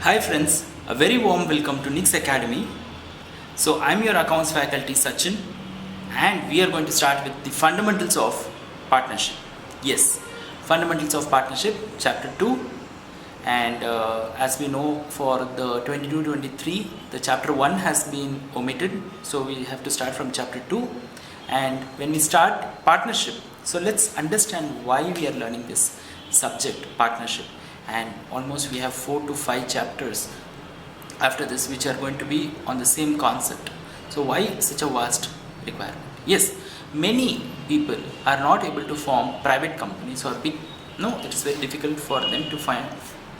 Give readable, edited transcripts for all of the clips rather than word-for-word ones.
Hi friends, a very warm welcome to Nix Academy. So I'm your accounts faculty Sachin and we are going to start with the fundamentals of partnership. Yes, fundamentals of partnership chapter 2 and as we know for the 22-23 the chapter 1 has been omitted, so we have to start from chapter 2. And when we start partnership, so let's understand why we are learning this subject partnership, and almost we have 4 to 5 chapters after this which are going to be on the same concept. So why such a vast requirement? Yes, many people are not able to form private companies or big, no, it is very difficult for them to find,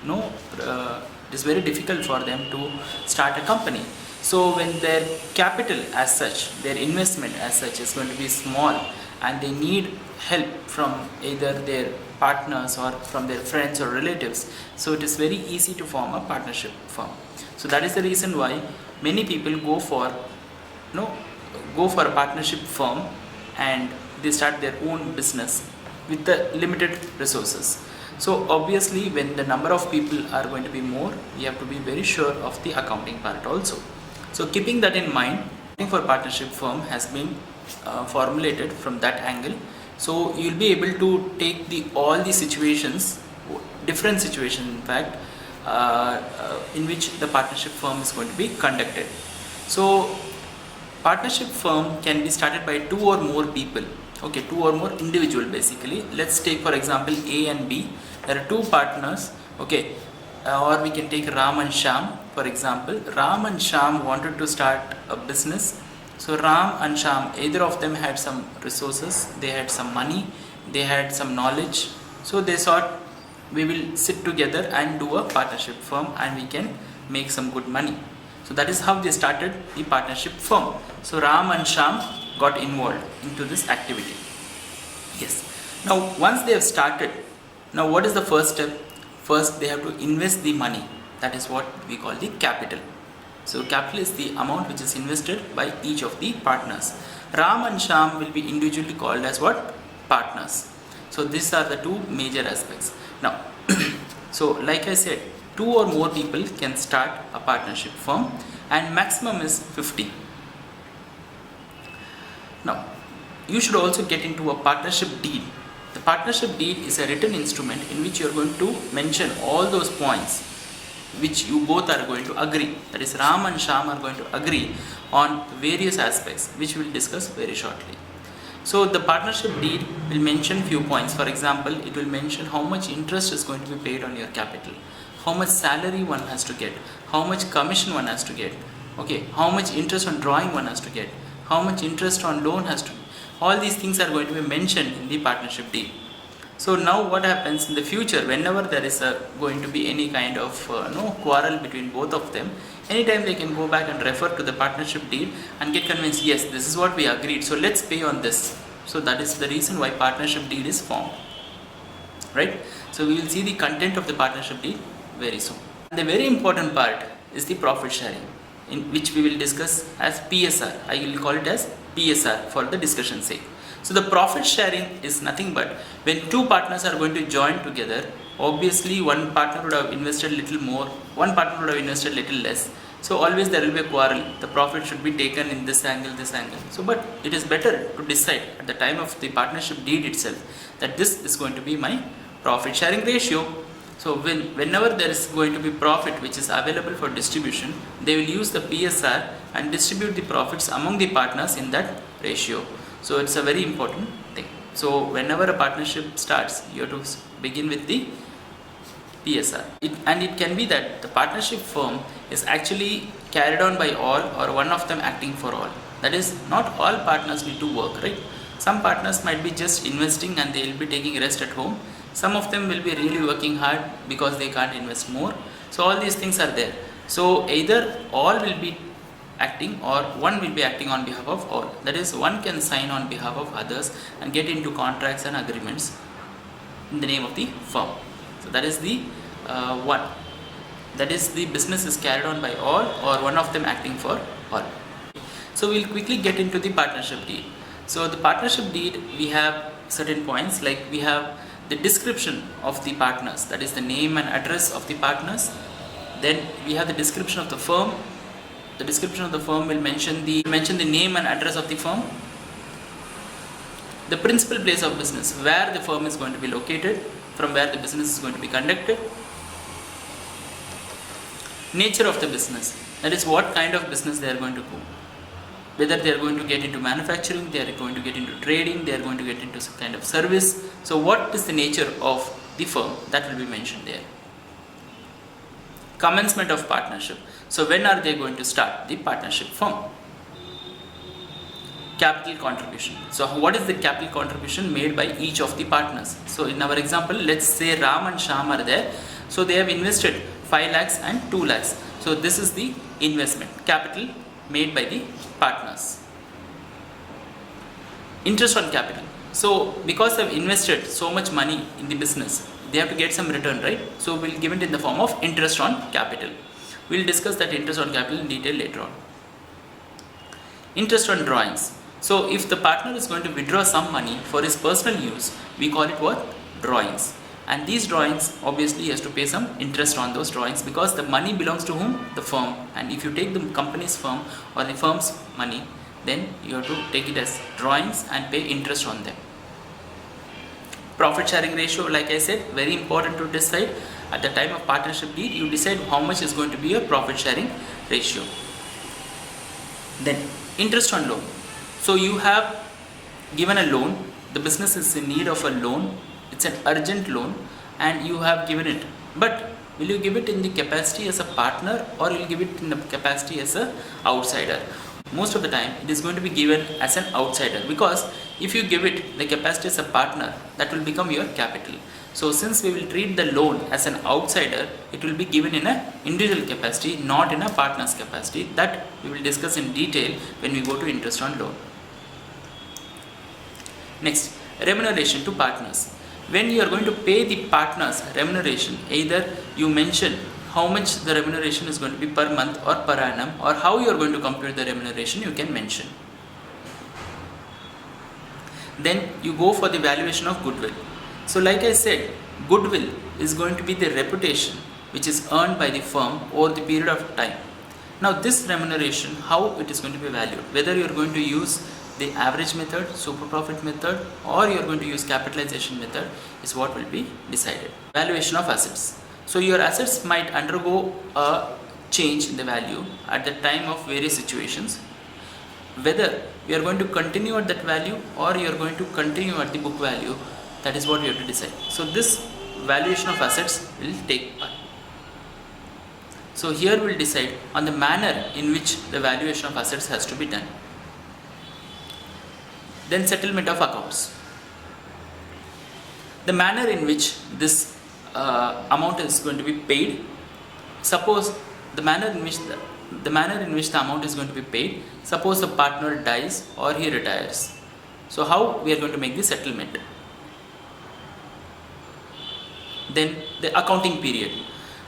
it is very difficult for them to start a company. So when their capital as such, their investment as such is going to be small and they need help from either their partners or from their friends or relatives, so it is very easy to form a partnership firm. So that is the reason why many people go for a partnership firm and they start their own business with the limited resources. So obviously when the number of people are going to be more, we have to be very sure of the accounting part also. So keeping that in mind, for partnership firm has been formulated from that angle. So you will be able to take all the situations, different situations in fact, in which the partnership firm is going to be conducted. So partnership firm can be started by 2 or more people, okay, 2 or more individual basically. Let's take for example A and B. There are 2 partners, okay, or we can take Ram and Sham for example. Ram and Sham wanted to start a business. So Ram and Sham, either of them had some resources, they had some money, they had some knowledge. So they thought we will sit together and do a partnership firm and we can make some good money. So that is how they started the partnership firm. So Ram and Sham got involved into this activity. Yes. Now once they have started, now what is the first step? First they have to invest the money. That is what we call the capital. So capital is the amount which is invested by each of the partners. Ram and Sham will be individually called as what? Partners. So these are the 2 major aspects. Now, so like I said, 2 or more people can start a partnership firm and maximum is 50. Now, you should also get into a partnership deed. The partnership deed is a written instrument in which you are going to mention all those points which you both are going to agree. That is, Ram and Sham are going to agree on various aspects which we will discuss very shortly. So the partnership deed will mention few points. For example, it will mention how much interest is going to be paid on your capital, how much salary one has to get, how much commission one has to get, okay, how much interest on drawing one has to get, how much interest on loan has to be. All these things are going to be mentioned in the partnership deed. So now what happens in the future, whenever there is going to be any kind of quarrel between both of them, anytime they can go back and refer to the partnership deed and get convinced, yes, this is what we agreed, so let's pay on this. So that is the reason why partnership deed is formed, right? So we will see the content of the partnership deed very soon. And the very important part is the profit sharing, in which we will discuss as PSR. I will call it as PSR for the discussion sake. So the profit sharing is nothing but when 2 partners are going to join together, obviously one partner would have invested little more, one partner would have invested little less. So always there will be a quarrel. The profit should be taken in this angle, this angle. So but it is better to decide at the time of the partnership deed itself that this is going to be my profit sharing ratio. So whenever there is going to be profit which is available for distribution, they will use the PSR and distribute the profits among the partners in that ratio. So it's a very important thing. So whenever a partnership starts, you have to begin with the PSR. And it can be that the partnership firm is actually carried on by all or one of them acting for all. That is, not all partners need to work, right? Some partners might be just investing and they will be taking rest at home. Some of them will be really working hard because they can't invest more. So all these things are there. So either all will be acting or one will be acting on behalf of all. That is, one can sign on behalf of others and get into contracts and agreements in the name of the firm. So that is the one. That is, the business is carried on by all or one of them acting for all. So we'll quickly get into the partnership deed. So the partnership deed, we have certain points, like we have the description of the partners, that is the name and address of the partners, Then we have the description of the firm. The description of the firm will mention the name and address of the firm, the principal place of business, where the firm is going to be located, from where the business is going to be conducted, nature of the business, that is what kind of business they are going to go, whether they are going to get into manufacturing, they are going to get into trading, they are going to get into some kind of service. So what is the nature of the firm, that will be mentioned there. Commencement of partnership. So when are they going to start the partnership firm? Capital contribution. So what is the capital contribution made by each of the partners? So in our example, let's say Ram and Shyam are there. So they have invested 5 lakhs and 2 lakhs. So this is the investment, capital made by the partners. Interest on capital. So because they have invested so much money in the business, they have to get some return, right? So we'll give it in the form of interest on capital. We'll discuss that interest on capital in detail later on. Interest on drawings. So if the partner is going to withdraw some money for his personal use, we call it what? Drawings. And these drawings, obviously he has to pay some interest on those drawings, because the money belongs to whom? The firm. And if you take the company's firm or the firm's money, then you have to take it as drawings and pay interest on them. Profit sharing ratio, like I said, very important to decide. At the time of partnership deed, you decide how much is going to be your profit sharing ratio. Then interest on loan. So you have given a loan, the business is in need of a loan, it's an urgent loan and you have given it. But will you give it in the capacity as a partner or will you give it in the capacity as an outsider? Most of the time it is going to be given as an outsider, because if you give it the capacity as a partner, that will become your capital. So since we will treat the loan as an outsider, it will be given in an individual capacity, not in a partner's capacity. That we will discuss in detail when we go to interest on loan. Next, remuneration to partners. When you are going to pay the partners remuneration, either you mention how much the remuneration is going to be per month or per annum, or how you are going to compute the remuneration, you can mention. Then you go for the valuation of goodwill. So like I said, goodwill is going to be the reputation which is earned by the firm over the period of time. Now this remuneration, how it is going to be valued, whether you are going to use the average method, super profit method, or you are going to use capitalization method, is what will be decided. Valuation of assets. So your assets might undergo a change in the value at the time of various situations. Whether we are going to continue at that value or you are going to continue at the book value, that is what we have to decide. So this valuation of assets will take part. So here we will decide on the manner in which the valuation of assets has to be done. Then settlement of accounts. The manner in which this amount is going to be paid. Suppose the manner in which the amount is going to be paid. Suppose the partner dies or he retires. So how we are going to make the settlement? Then the accounting period.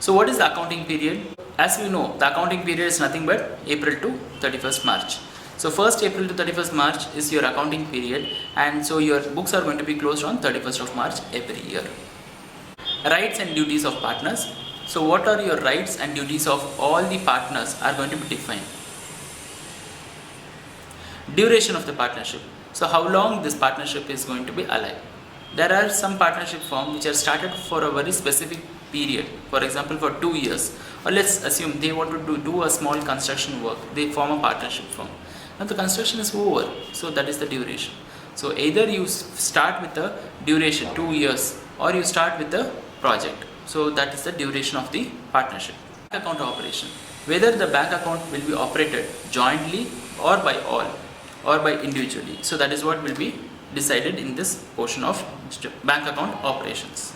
So what is the accounting period? As we know, the accounting period is nothing but April to 31st March. So 1st April to 31st March is your accounting period, and so your books are going to be closed on 31st of March every year. Rights and duties of partners. So what are your rights and duties of all the partners are going to be defined. Duration of the partnership. So how long this partnership is going to be alive. There are some partnership firms which are started for a very specific period, for example for 2 years, or let's assume they want to do a small construction work, they form a partnership firm. Now the construction is over, so that is the duration. So either you start with the duration 2 years or you start with the project. So that is the duration of the partnership. Bank account operation. Whether the bank account will be operated jointly or by all or by individually. So that is what will be decided in this portion of bank account operations.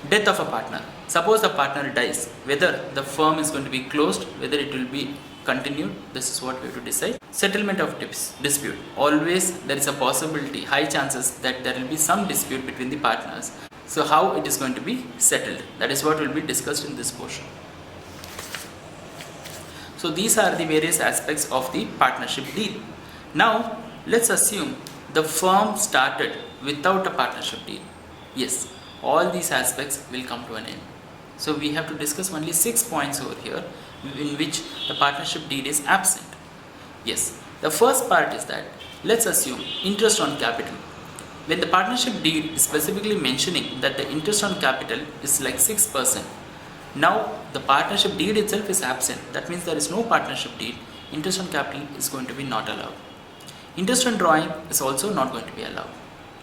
Death of a partner. Suppose the partner dies, whether the firm is going to be closed, whether it will be continued, this is what we have to decide. Settlement of dispute. Always there is a possibility, high chances that there will be some dispute between the partners. So how it is going to be settled, that is what will be discussed in this portion. So these are the various aspects of the partnership deal. Now let's assume the firm started without a partnership deal. Yes, all these aspects will come to an end. So we have to discuss only 6 points over here in which the partnership deed is absent. Yes, the first part is that let's assume interest on capital. When the partnership deed is specifically mentioning that the interest on capital is like 6%, now the partnership deed itself is absent. That means there is no partnership deed. Interest on capital is going to be not allowed. Interest on drawing is also not going to be allowed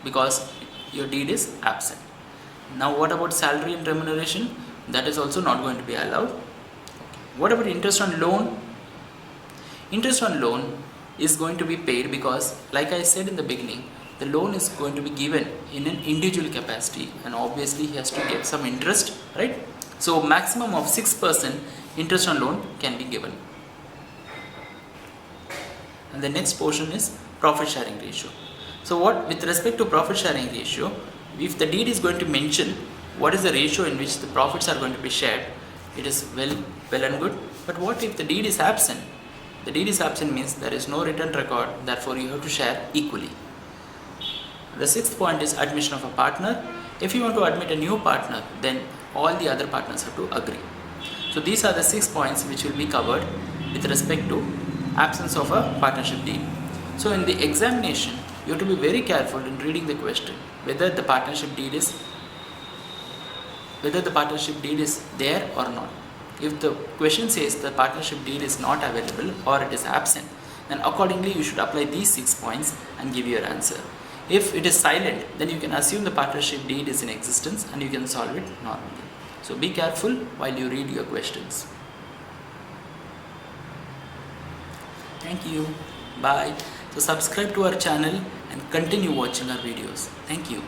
because your deed is absent. Now what about salary and remuneration? That is also not going to be allowed. What about interest on loan? Interest on loan is going to be paid because, like I said in the beginning, the loan is going to be given in an individual capacity and obviously he has to get some interest, right? So maximum of 6% interest on loan can be given. And the next portion is profit sharing ratio. So what with respect to profit sharing ratio, if the deed is going to mention what is the ratio in which the profits are going to be shared, it is well and good. But what if the deed is absent? The deed is absent means there is no written record, therefore you have to share equally. The sixth point is admission of a partner. If you want to admit a new partner, then all the other partners have to agree. So these are the 6 points which will be covered with respect to absence of a partnership deed. So in the examination, you have to be very careful in reading the question whether the partnership deed is there or not. If the question says the partnership deed is not available or it is absent, then accordingly you should apply these 6 points and give your answer. If it is silent, then you can assume the partnership deed is in existence and you can solve it normally. So be careful while you read your questions. Thank you. Bye. So subscribe to our channel and continue watching our videos. Thank you.